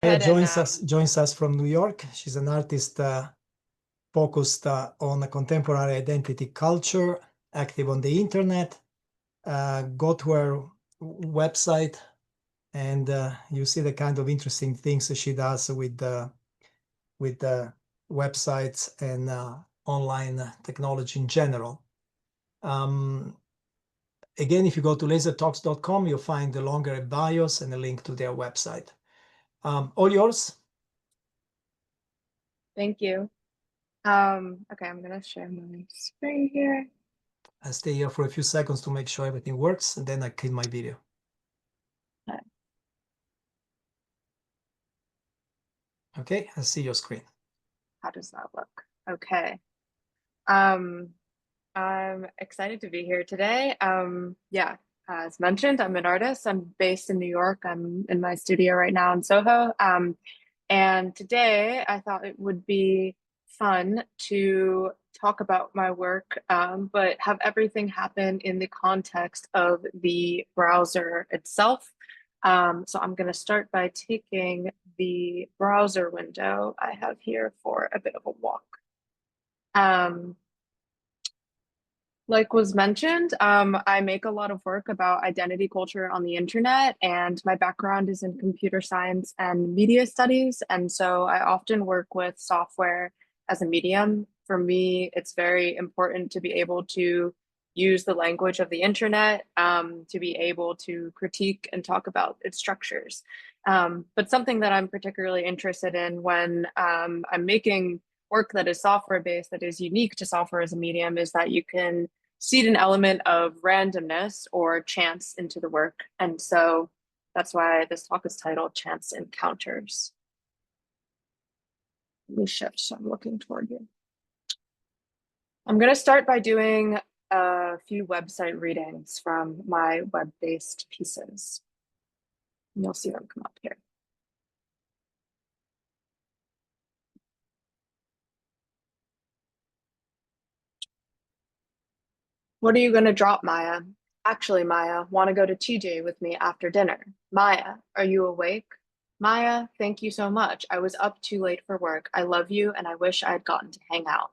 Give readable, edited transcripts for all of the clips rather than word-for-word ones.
Maya ahead and joins us from New York. She's an artist focused on contemporary identity culture, active on the internet. Go to her website, and you see the kind of interesting things that she does with the websites and online technology in general. Again, if you go to lasertalks.com, you'll find the longer bios and a link to their website. All yours. thank you. Okay, I'm gonna share my screen here. I'll stay here for a few seconds to make sure everything works, and then I kill my video. Okay, I see your screen. How does that look? Okay. I'm excited to be here today. Yeah, as mentioned, I'm an artist. I'm based in New York. I'm in my studio right now in Soho. And today I thought it would be fun to talk about my work, but have everything happen in the context of the browser itself. So I'm going to start by taking the browser window I have here for a bit of a walk. Like was mentioned, I make a lot of work about identity culture on the internet, and my background is in computer science and media studies. And so I often work with software as a medium. For me, it's very important to be able to use the language of the internet, to be able to critique and talk about its structures. But something that I'm particularly interested in when I'm making work that is software based, that is unique to software as a medium, is that you can seed an element of randomness or chance into the work. And so that's why this talk is titled Chance Encounters. Let me shift so I'm looking toward you. I'm going to start by doing a few website readings from my web-based pieces. And you'll see them come up here. What are you going to drop, Maya? Actually, Maya, want to go to TJ with me after dinner? Maya, are you awake? Maya, thank you so much. I was up too late for work. I love you and I wish I had gotten to hang out.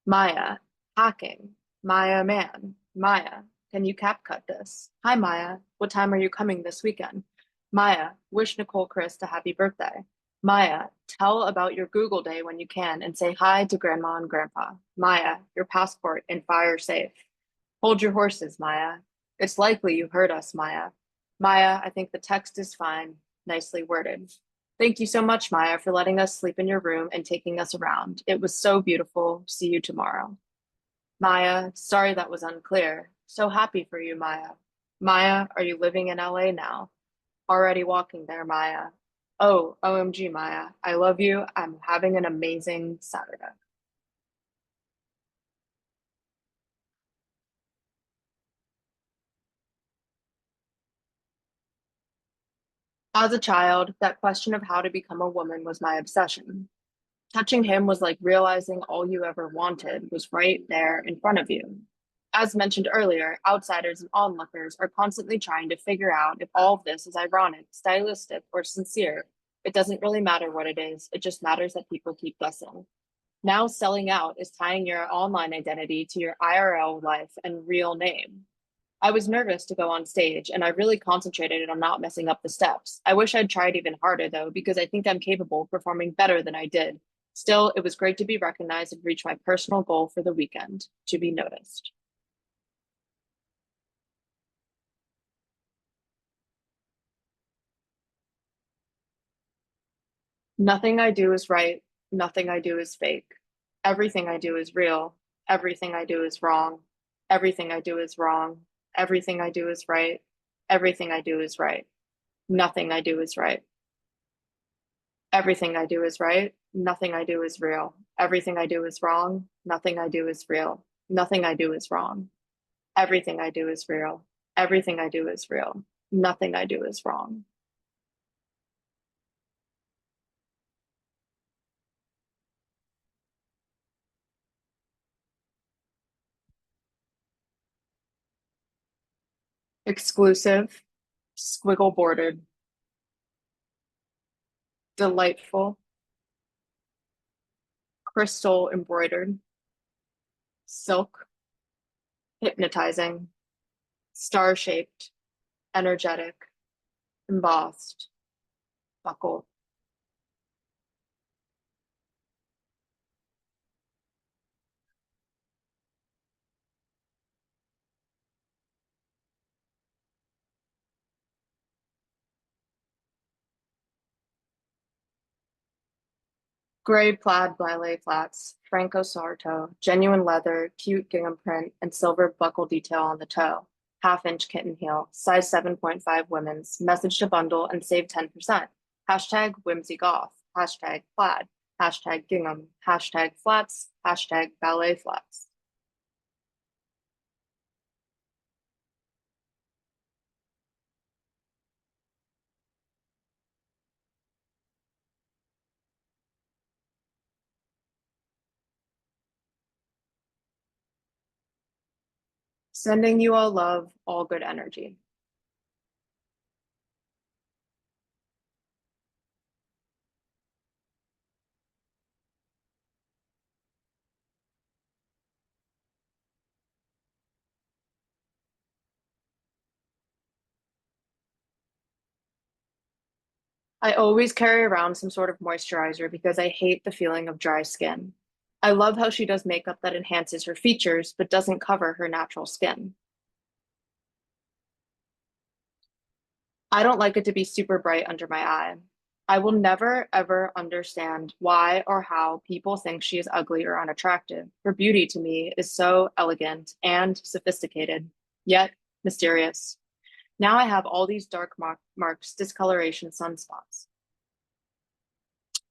Maya, hacking. Maya, man. Maya, can you CapCut this? Hi, Maya. What time are you coming this weekend? Maya, wish Nicole Chris a happy birthday. Maya, tell about your Google Day when you can and say hi to Grandma and Grandpa. Maya, your passport and fire safe. Hold your horses, Maya. It's likely you heard us, Maya. Maya, I think the text is fine. Nicely worded. Thank you so much, Maya, for letting us sleep in your room and taking us around. It was so beautiful. See you tomorrow. Maya, sorry that was unclear. So happy for you, Maya. Maya, are you living in LA now? Already walking there, Maya. Oh, OMG, Maya. I love you. I'm having an amazing Saturday. As a child, that question of how to become a woman was my obsession. Touching him was like realizing all you ever wanted was right there in front of you. As mentioned earlier, outsiders and onlookers are constantly trying to figure out if all of this is ironic, stylistic, or sincere. It doesn't really matter what it is, it just matters that people keep guessing. Now, selling out is tying your online identity to your IRL life and real name. I was nervous to go on stage and I really concentrated on not messing up the steps. I wish I'd tried even harder though, because I think I'm capable of performing better than I did. Still, it was great to be recognized and reach my personal goal for the weekend, to be noticed. Nothing I do is right. Nothing I do is fake. Everything I do is real. Everything I do is wrong. Everything I do is wrong. Everything I do is right. Everything I do is right. Nothing I do is right. Everything I do is right. Nothing I do is real. Everything I do is wrong. Nothing I do is real. Nothing I do is wrong. Everything I do is real. Everything I do is real. Nothing I do is wrong. Exclusive, squiggle bordered. delightful, crystal embroidered, silk, hypnotizing, star-shaped, energetic, embossed, buckled. Gray plaid ballet flats, Franco Sarto, genuine leather, cute gingham print, and silver buckle detail on the toe. Half-inch kitten heel, size 7.5 women's, message to bundle and save 10%. Hashtag whimsy goth, hashtag plaid, hashtag gingham, hashtag flats, hashtag ballet flats. Sending you all love, all good energy. I always carry around some sort of moisturizer because I hate the feeling of dry skin. I love how she does makeup that enhances her features but doesn't cover her natural skin. I don't like it to be super bright under my eye. I will never ever understand why or how people think she is ugly or unattractive. Her beauty to me is so elegant and sophisticated, yet mysterious. Now I have all these dark marks, discoloration, sunspots.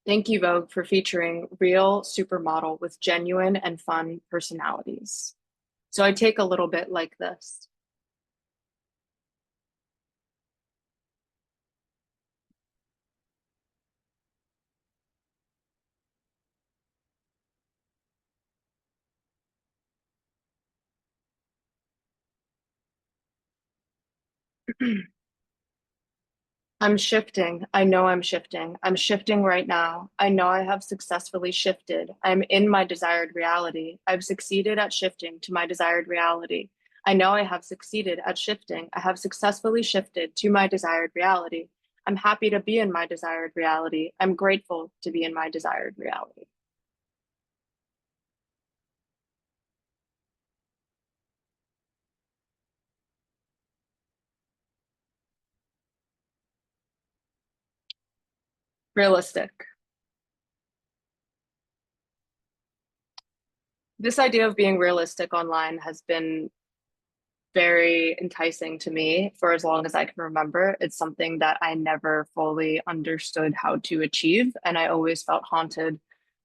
Thank you, Vogue, for featuring real supermodel with genuine and fun personalities. So I take a little bit like this. I'm shifting. I know I'm shifting. I'm shifting right now. I know I have successfully shifted. I'm in my desired reality. I've succeeded at shifting to my desired reality. I know I have succeeded at shifting. I have successfully shifted to my desired reality. I'm happy to be in my desired reality. I'm grateful to be in my desired reality. Realistic. This idea of being realistic online has been very enticing to me for as long as I can remember. It's something that I never fully understood how to achieve. And I always felt haunted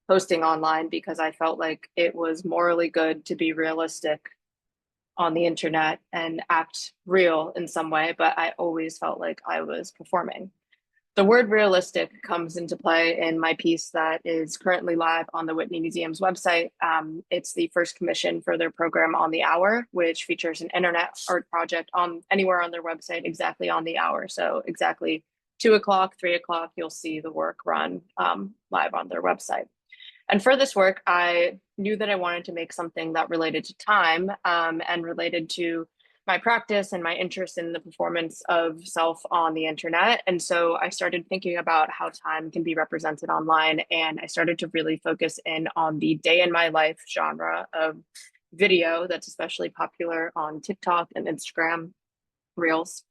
posting online because I felt like it was morally good to be realistic on the internet and act real in some way. But I always felt like I was performing. The word realistic comes into play in my piece that is currently live on the Whitney Museum's website. It's the first commission for their program On the Hour, which features an internet art project on anywhere on their website exactly on the hour. So exactly 2 o'clock, 3 o'clock, you'll see the work run live on their website. And for this work, I knew that I wanted to make something that related to time and related to my practice and my interest in the performance of self on the internet. And so I started thinking about how time can be represented online. And I started to really focus in on the day in my life genre of video that's especially popular on TikTok and Instagram Reels.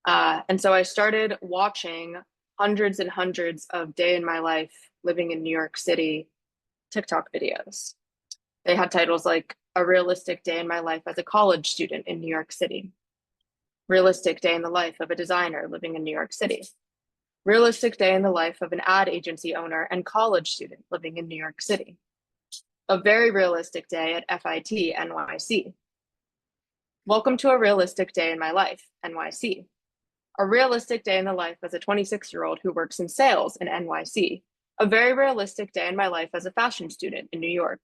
And so I started watching hundreds and hundreds of day in my life living in New York City TikTok videos. They had titles like A Realistic Day in My Life as a College Student in New York City, Realistic Day in the Life of a Designer Living in New York City, Realistic Day in the Life of an Ad Agency Owner and College Student Living in New York City, A Very Realistic Day at FIT NYC, Welcome to a Realistic Day in My Life NYC, A Realistic Day in the Life as a 26-year-old who works in sales in NYC, A Very Realistic Day in My Life as a fashion student in New York,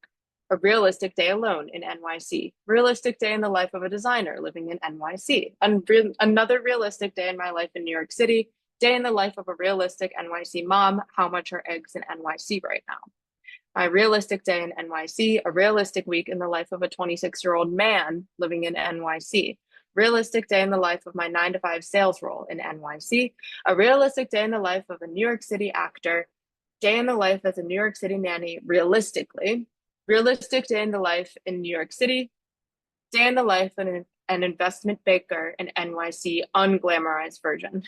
A Realistic Day Alone in NYC, Realistic Day in the Life of a Designer living in NYC, Another Realistic Day in My Life in New York City, Day in the life of a realistic NYC mom. How much are eggs in NYC right now? My realistic day in NYC, a realistic week in the life of a 26-year-old man living in NYC. Realistic day in the life of my 9 to 5 sales role in NYC. A realistic day in the life of a New York City actor. Day in the life as a New York City nanny, realistically. Realistic day in the life in New York City. Day in the life of an investment banker in NYC, unglamorized version.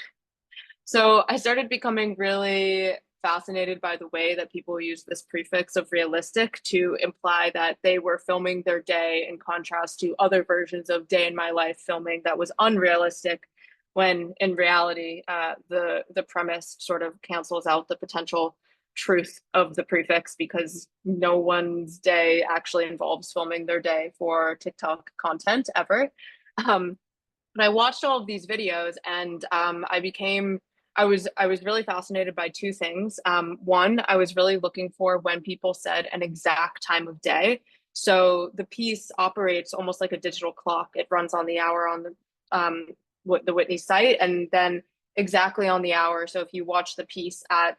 So I started becoming really fascinated by the way that people use this prefix of realistic to imply that they were filming their day in contrast to other versions of day in my life filming that was unrealistic, when in reality, the premise sort of cancels out the potential truth of the prefix, because no one's day actually involves filming their day for TikTok content ever. But I watched all of these videos, and I was really fascinated by two things. One, I was really looking for when people said an exact time of day. So the piece operates almost like a digital clock. It runs on the hour on the Whitney site, and then exactly on the hour. So if you watch the piece at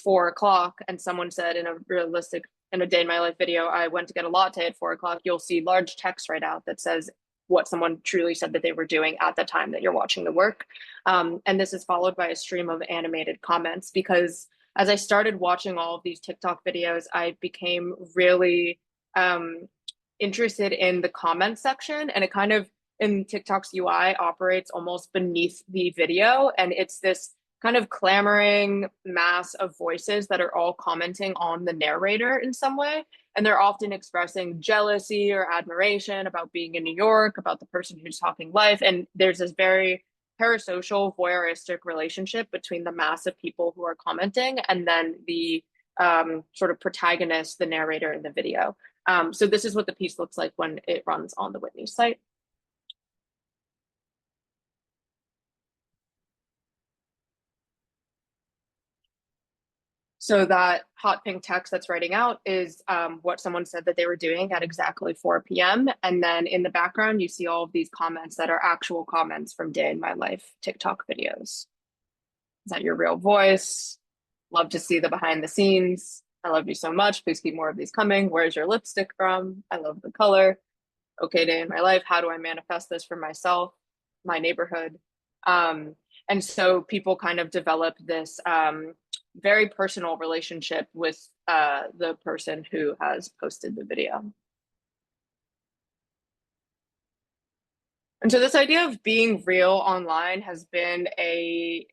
4 o'clock, and someone said in a day in my life video, I went to get a latte at 4 o'clock, you'll see large text right out that says what someone truly said that they were doing at the time that you're watching the work. And this is followed by a stream of animated comments, because as I started watching all of these TikTok videos, I became really interested in the comment section, and it kind of, in TikTok's UI, operates almost beneath the video. And it's this kind of clamoring mass of voices that are all commenting on the narrator in some way. And they're often expressing jealousy or admiration about being in New York, about the person who's talking life. And there's this very parasocial, voyeuristic relationship between the mass of people who are commenting and then the sort of protagonist, the narrator in the video. So this is what the piece looks like when it runs on the Whitney site. So that hot pink text that's writing out is what someone said that they were doing at exactly 4 p.m. And then in the background, you see all of these comments that are actual comments from day in my life TikTok videos. Is that your real voice? Love to see the behind the scenes. I love you so much. Please keep more of these coming. Where's your lipstick from? I love the color. Okay, day in my life. How do I manifest this for myself, my neighborhood? And so people kind of develop this very personal relationship with the person who has posted the video. And so this idea of being real online has been a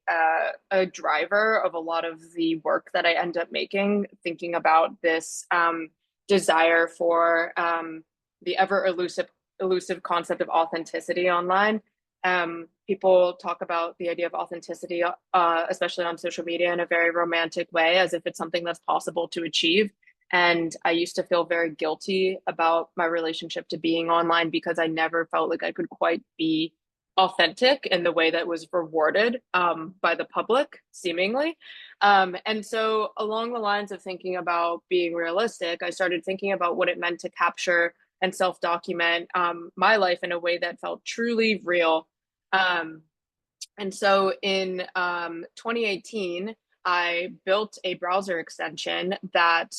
driver of a lot of the work that I end up making, thinking about this desire for the ever elusive concept of authenticity online. People talk about the idea of authenticity, especially on social media, in a very romantic way, as if it's something that's possible to achieve. And I used to feel very guilty about my relationship to being online, because I never felt like I could quite be authentic in the way that was rewarded by the public, seemingly. And so, along the lines of thinking about being realistic, I started thinking about what it meant to capture and self document my life in a way that felt truly real. And so in 2018, I built a browser extension that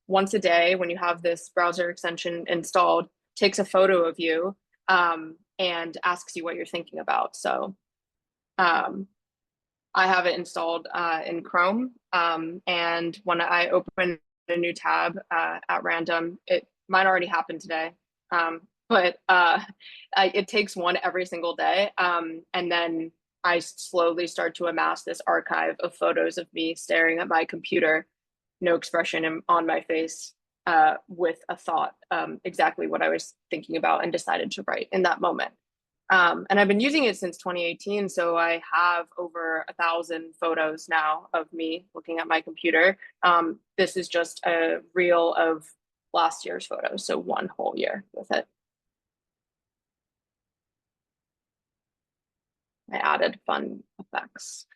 once a day, when you have this browser extension installed, takes a photo of you and asks you what you're thinking about. So I have it installed in Chrome. And when I open a new tab at random, mine already happened today. But it takes one every single day. And then I slowly start to amass this archive of photos of me staring at my computer, no expression on my face, with a thought, exactly what I was thinking about and decided to write in that moment. And I've been using it since 2018. So I have over 1,000 photos now of me looking at my computer. This is just a reel of last year's photos, so one whole year with it. I added fun effects.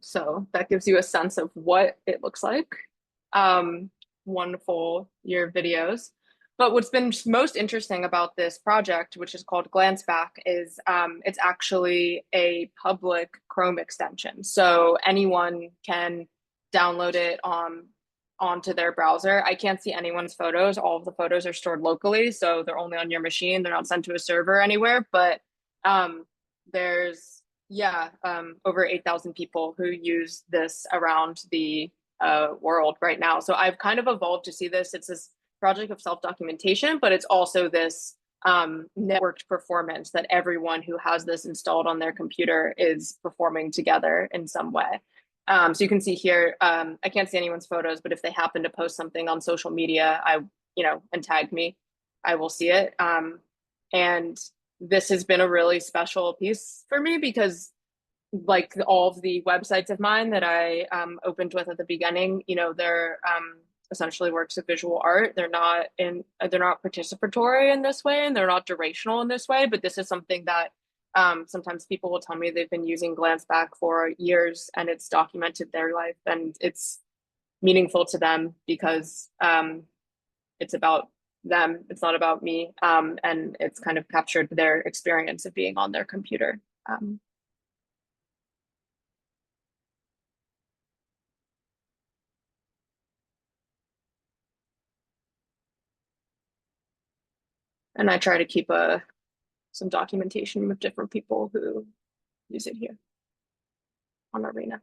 So that gives you a sense of what it looks like. Um, Wonderful your videos. But what's been most interesting about this project, which is called Glance Back, is it's actually a public Chrome extension. So anyone can download it onto their browser. I can't see anyone's photos. All of the photos are stored locally, so they're only on your machine. They're not sent to a server anywhere. But there's over 8,000 people who use this around the world right now. So I've kind of evolved to see this. It's this project of self-documentation, but it's also this networked performance that everyone who has this installed on their computer is performing together in some way. So you can see here, I can't see anyone's photos, but if they happen to post something on social media, and tag me, I will see it. And this has been a really special piece for me because like all of the websites of mine that I opened with at the beginning, they're essentially works of visual art. They're not participatory in this way, and they're not durational in this way. But this is something that sometimes people will tell me they've been using Glance Back for years, and it's documented their life, and it's meaningful to them because it's about them. It's not about me, and it's kind of captured their experience of being on their computer. And I try to keep some documentation with different people who use it here on Arena.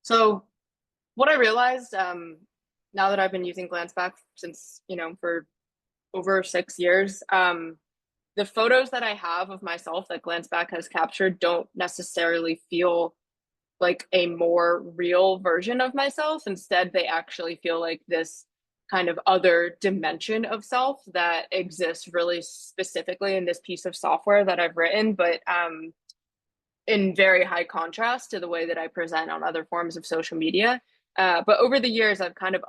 So what I realized now that I've been using Glance Back since, for over 6 years, the photos that I have of myself that Glance Back has captured don't necessarily feel like a more real version of myself. Instead, they actually feel like this kind of other dimension of self that exists really specifically in this piece of software that I've written, but in very high contrast to the way that I present on other forms of social media. But over the years, I've kind of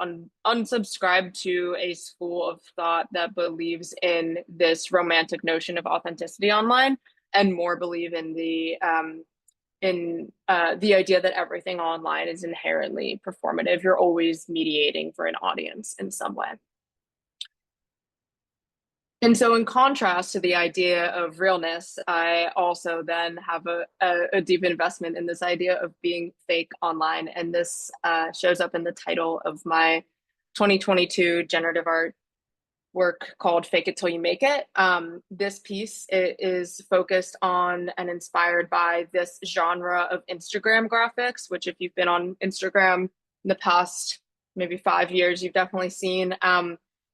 unsubscribed to a school of thought that believes in this romantic notion of authenticity online and more believe in the idea that everything online is inherently performative. You're always mediating for an audience in some way. And so in contrast to the idea of realness, I also then have a deep investment in this idea of being fake online. And this shows up in the title of my 2022 generative art work called Fake It Till You Make It. This piece is focused on and inspired by this genre of Instagram graphics, which if you've been on Instagram in the past maybe 5 years, you've definitely seen.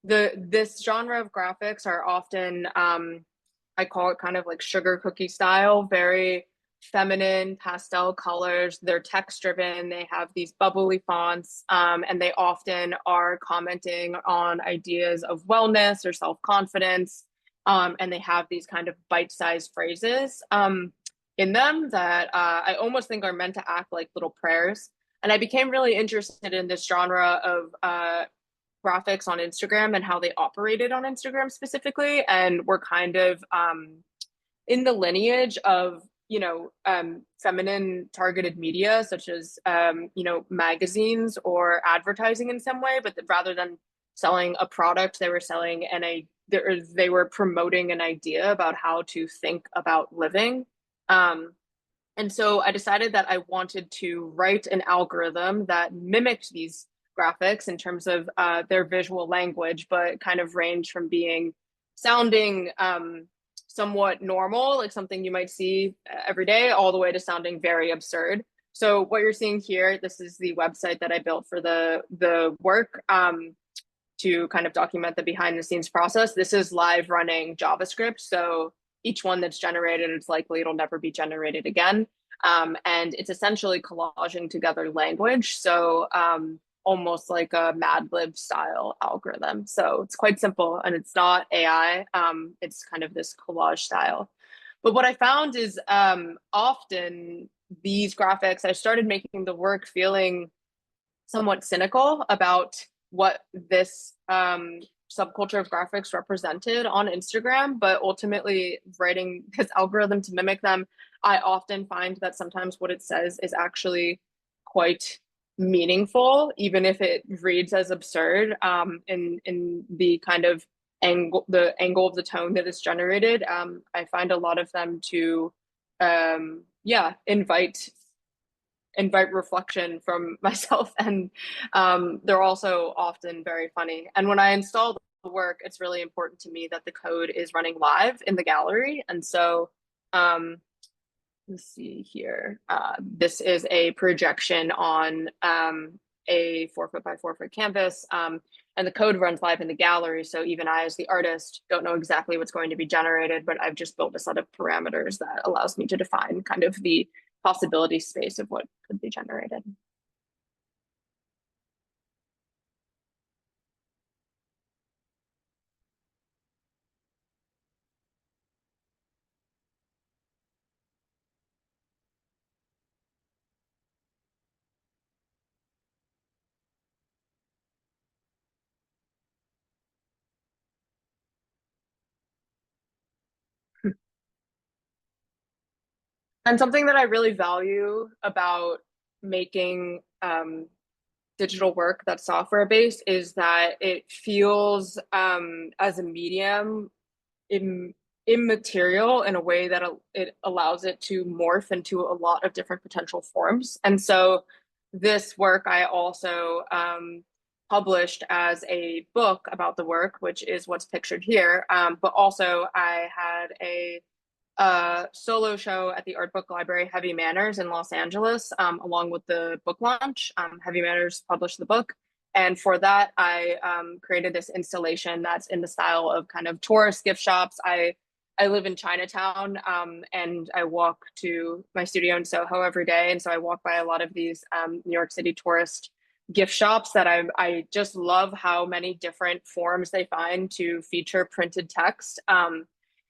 This genre of graphics are often, I call it kind of like sugar cookie style, very feminine pastel colors. They're text driven. They have these bubbly fonts, and they often are commenting on ideas of wellness or self-confidence. And they have these kind of bite-sized phrases in them that I almost think are meant to act like little prayers. And I became really interested in this genre of graphics on Instagram and how they operated on Instagram specifically. And we're kind of in the lineage of feminine targeted media, such as, magazines or advertising in some way, but rather than selling a product, they were selling they were promoting an idea about how to think about living. And so I decided that I wanted to write an algorithm that mimicked these graphics in terms of their visual language, but kind of range from sounding somewhat normal, like something you might see every day, all the way to sounding very absurd. So what you're seeing here, this is the website that I built for the work to kind of document the behind the scenes process. This is live running JavaScript. So each one that's generated, it's likely it'll never be generated again. And it's essentially collaging together language. So almost like a Mad Lib style algorithm. So it's quite simple and it's not AI. It's kind of this collage style. But what I found is often these graphics, I started making the work feeling somewhat cynical about what this subculture of graphics represented on Instagram, but ultimately writing this algorithm to mimic them, I often find that sometimes what it says is actually quite meaningful, even if it reads as absurd, in the kind of angle of the tone that is generated. I find a lot of them to yeah, invite reflection from myself, and they're also often very funny. And when I install the work, it's really important to me that the code is running live in the gallery. And so let's see here. This is a projection on a 4 foot by 4 foot canvas, and the code runs live in the gallery. So even I, as the artist, don't know exactly what's going to be generated, but I've just built a set of parameters that allows me to define kind of the possibility space of what could be generated. And something that I really value about making digital work that's software based is that it feels as a medium Im immaterial in a way that it allows it to morph into a lot of different potential forms. And so this work I also published as a book about the work, which is what's pictured here. But also I had a solo show at the art book library Heavy Manners in Los Angeles, along with the book launch. Heavy Manners published the book. And for that, I created this installation that's in the style of kind of tourist gift shops. I live in Chinatown, and I walk to my studio in Soho every day. And so I walk by a lot of these New York City tourist gift shops that I just love how many different forms they find to feature printed text.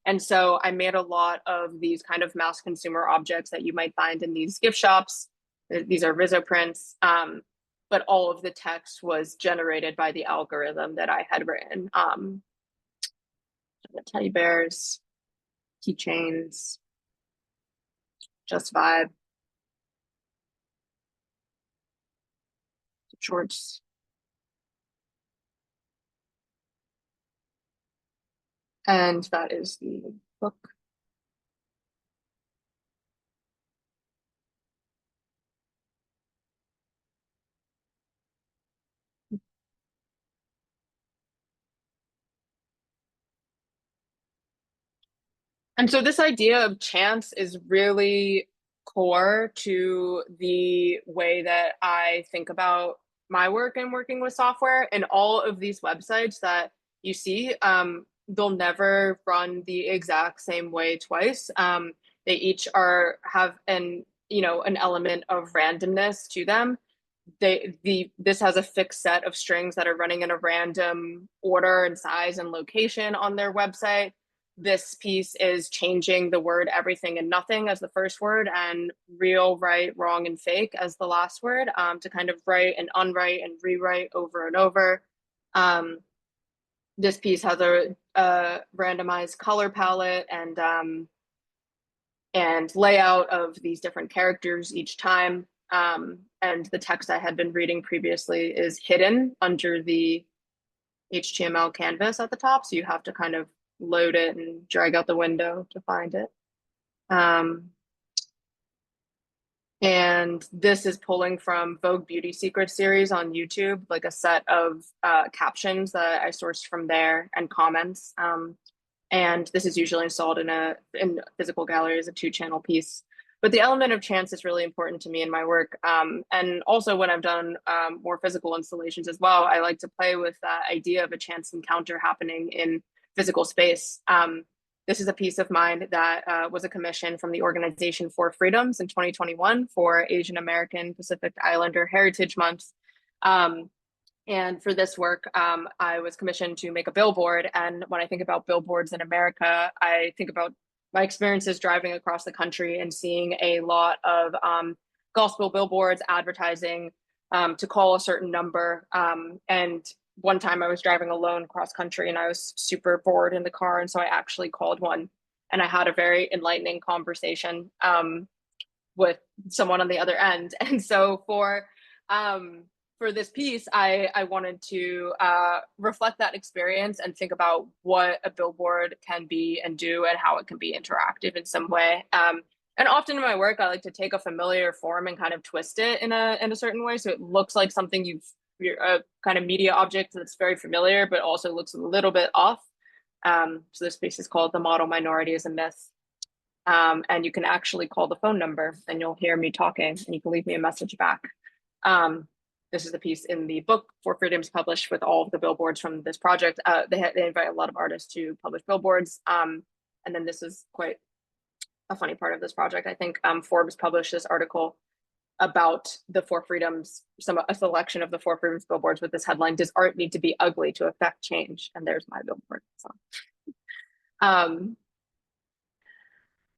And so I made a lot of these kind of mass consumer objects that you might find in these gift shops. These are Rizzo prints, but all of the text was generated by the algorithm that I had written. The teddy bears, keychains, just vibe, shorts. And that is the book. And so this idea of chance is really core to the way that I think about my work and working with software. And all of these websites that you see, they'll never run the exact same way twice. They each have an element of randomness to them. This has a fixed set of strings that are running in a random order and size and location on their website. This piece is changing the word everything and nothing as the first word, and real, right, wrong, and fake as the last word, to kind of write and unwrite and rewrite over and over. This piece has a randomized color palette and layout of these different characters each time. And the text I had been reading previously is hidden under the HTML canvas at the top. So you have to kind of load it and drag out the window to find it. And this is pulling from Vogue Beauty Secrets series on YouTube, like a set of captions that I sourced from there and comments. And this is usually installed in a physical gallery as a 2-channel piece. But the element of chance is really important to me in my work. And also when I've done more physical installations as well, I like to play with that idea of a chance encounter happening in physical space. This is a piece of mine that was a commission from the Organization for Freedoms in 2021 for Asian American Pacific Islander Heritage Month. And for this work, I was commissioned to make a billboard. And when I think about billboards in America, I think about my experiences driving across the country and seeing a lot of gospel billboards advertising to call a certain number. And one time I was driving alone cross country and I was super bored in the car. And so I actually called one and I had a very enlightening conversation with someone on the other end. And so for this piece, I wanted to reflect that experience and think about what a billboard can be and do and how it can be interactive in some way. And often in my work, I like to take a familiar form and kind of twist it in a certain way, so it looks like something you're a kind of media object that's very familiar, but also looks a little bit off. So this piece is called "The Model Minority is a Myth." And you can actually call the phone number and you'll hear me talking and you can leave me a message back. This is the piece in the book For Freedoms published with all of the billboards from this project. They invite a lot of artists to publish billboards. And then this is quite a funny part of this project. I think Forbes published this article about the For Freedoms, a selection of the For Freedoms billboards with this headline, "Does art need to be ugly to affect change?" And there's my billboard. So.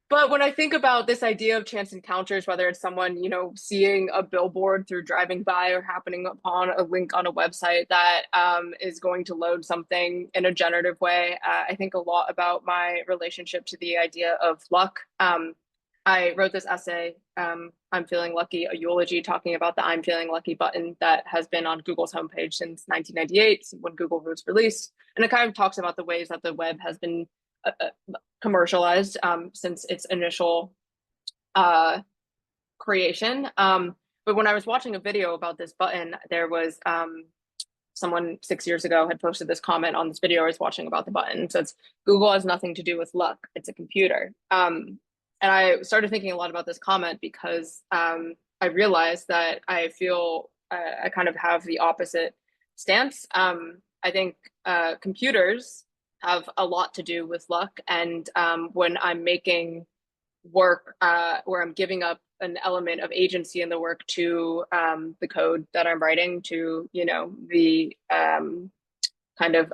But when I think about this idea of chance encounters, whether it's someone, seeing a billboard through driving by or happening upon a link on a website that is going to load something in a generative way, I think a lot about my relationship to the idea of luck. I wrote this essay, I'm Feeling Lucky, a eulogy talking about the I'm Feeling Lucky button that has been on Google's homepage since 1998, when Google was released. And it kind of talks about the ways that the web has been commercialized since its initial creation. But when I was watching a video about this button, there was someone 6 years ago had posted this comment on this video I was watching about the button. So it's, "Google has nothing to do with luck, it's a computer." And I started thinking a lot about this comment because I realized that I feel I kind of have the opposite stance. I think computers have a lot to do with luck. And when I'm making work where I'm giving up an element of agency in the work to the code that I'm writing, to, the kind of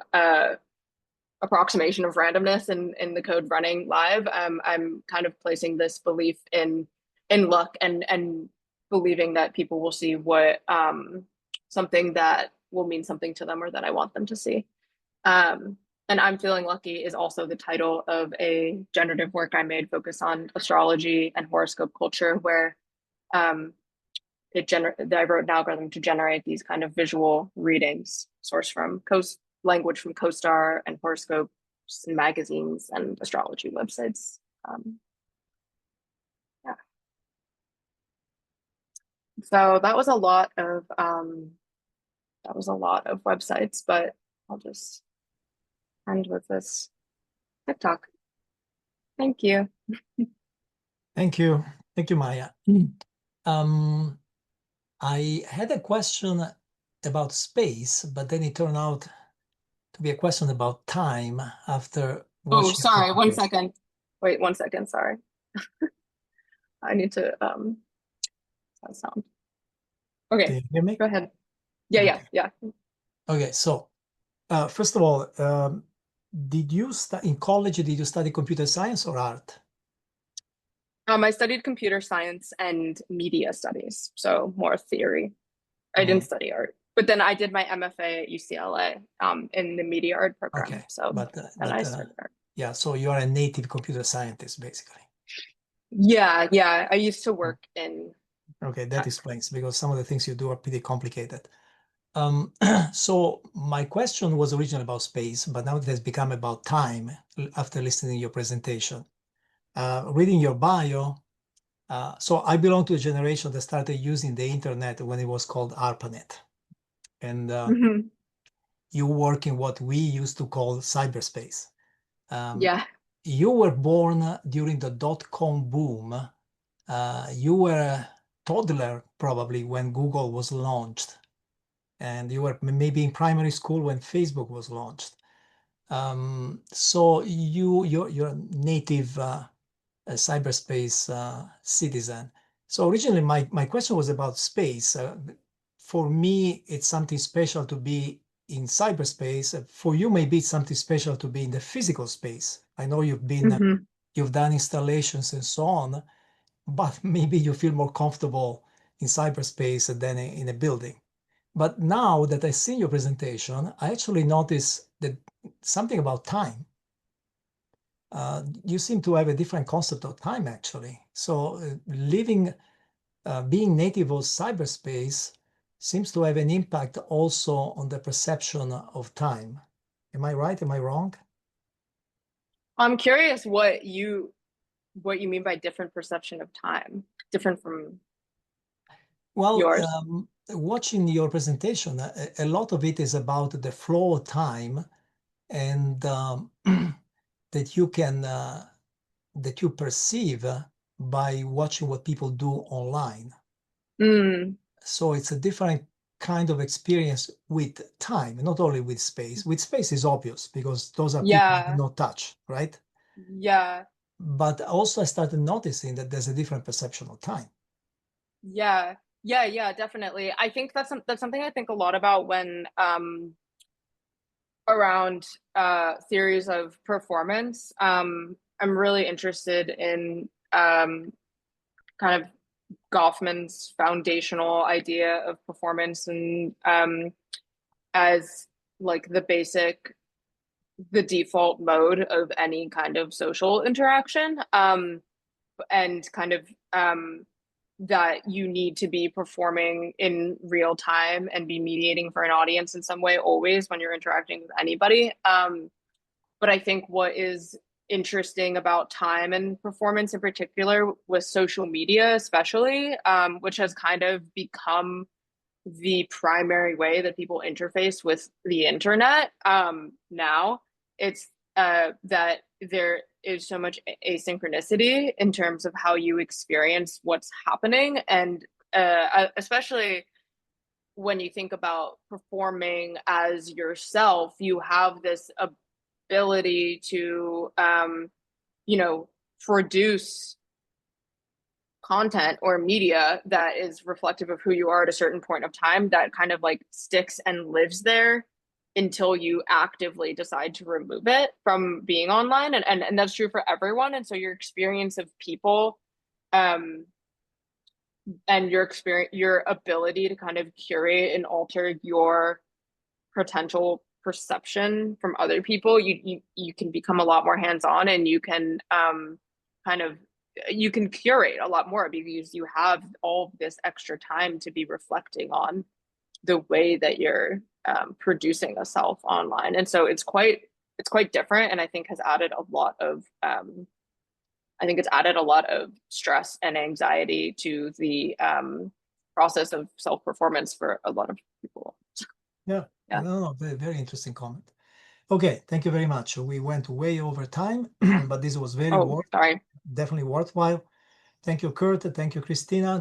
approximation of randomness in the code running live, I'm kind of placing this belief in luck and believing that people will see what something that will mean something to them or that I want them to see. And I'm Feeling Lucky is also the title of a generative work I made focused on astrology and horoscope culture, where I wrote an algorithm to generate these kind of visual readings sourced from language from CoStar and horoscopes and magazines and astrology websites. Yeah. So that was a lot of websites, but I'll just end with this TikTok. Thank you. Thank you. Thank you, Maya. I had a question about space, but then it turned out to be a question about time after watching. Oh, sorry, 1 second. Wait, 1 second, sorry. I need to sound. Okay. Can you hear me? Go ahead. Yeah. Okay, so first of all, did you in college, did you study computer science or art? I studied computer science and media studies, so more theory. I didn't study art, but then I did my MFA at UCLA in the media art program. Okay, so I started art. Yeah, so you are a native computer scientist, basically. Yeah, I used to work in. Okay, that explains, because some of the things you do are pretty complicated. So my question was originally about space, but now it has become about time after listening to your presentation. Reading your bio, so I belong to a generation that started using the internet when it was called ARPANET. And you work in what we used to call cyberspace. Yeah. You were born during the dot-com boom. You were a toddler probably when Google was launched. And you were maybe in primary school when Facebook was launched. So you're a native cyberspace citizen. So originally my question was about space. For me, it's something special to be in cyberspace. For you, maybe it's something special to be in the physical space. I know you've been, you've done installations and so on, but maybe you feel more comfortable in cyberspace than in a building. But now that I see your presentation, I actually notice that something about time. You seem to have a different concept of time, actually. So being native of cyberspace seems to have an impact also on the perception of time. Am I right? Am I wrong? I'm curious what you mean by different perception of time, different from Well, yours. watching your presentation, a lot of it is about the flow of time, and that you perceive by watching what people do online. Mm, So it's a different kind of experience with time, not only with space. With space is obvious because those are people you yeah, cannot touch, right? yeah, But also I started noticing that there's a different perception of time. yeah, yeah, definitely. I think that's something I think a lot about when around theories of performance. I'm really interested in kind of Goffman's foundational idea of performance and as like the default mode of any kind of social interaction, and kind of that you need to be performing in real time and be mediating for an audience in some way always when you're interacting with anybody. But I think what is interesting about time and performance in particular with social media, especially, which has kind of become the primary way that people interface with the internet now, it's that there is so much asynchronicity in terms of how you experience what's happening, and especially when you think about performing as yourself, you have this ability to produce content or media that is reflective of who you are at a certain point of time that kind of like sticks and lives there until you actively decide to remove it from being online, and that's true for everyone. And so your experience of people, um and your ability to kind of curate and alter your potential perception from other people, you can become a lot more hands-on, and you can kind of you can curate a lot more because you have all this extra time to be reflecting on the way that you're producing a self online. And so it's quite different, and I think has added a lot of I think it's added a lot of stress and anxiety to the process of self performance for a lot of people. Yeah. Yeah. No, very, very interesting comment. Okay, thank you very much. We went way over time, but this was Oh, sorry. definitely worthwhile. Thank you, Kurt. Thank you, Christina.